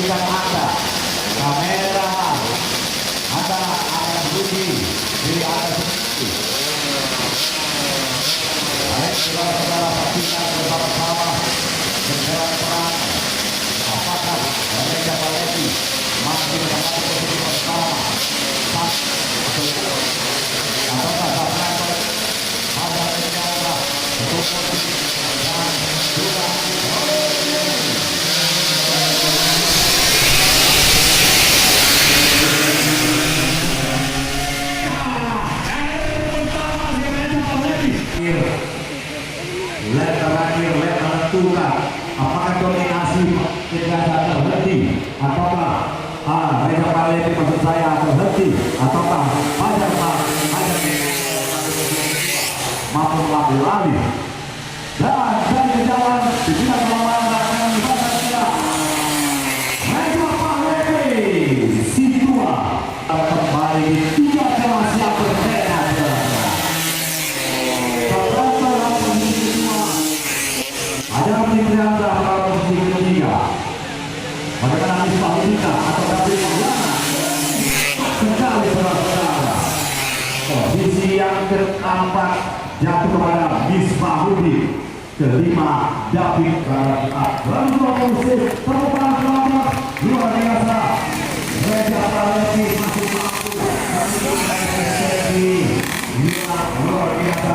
saksikan Anda. Kamera Anda akan bunyi di atas ini. Baik, saudara-saudara, saksikan bersama-sama berjalan perang. Apakah Raja Palevi masih mendapat posisi pertama? Apakah Fernando ada mencoba untuk posisi dan juga leg terakhir, leg menentukan apakah dominasi tidak terhenti ataukah Reza Palevi maksud saya terhenti ataukah Fajar mampu mengambil alih dan dari kejauhan tidak melawan akan Fajar Reza Palevi si tua kembali tiga kelas yang berbeda. Ada pilihan dalam posisi ketiga. Bagaimana Misbah Udika atau Gabriel Maulana sekali saudara-saudara. Posisi yang keempat jatuh kepada Misbah Udika. Kelima David Rarata. Lalu musik terbuka selamat luar biasa. Reza Palevi masih mampu luar biasa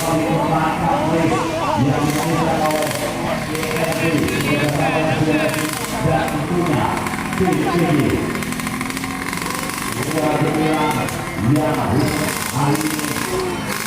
dari pemantap yang dilakukan oleh dan tentunya PPD luar biasa yang hari ini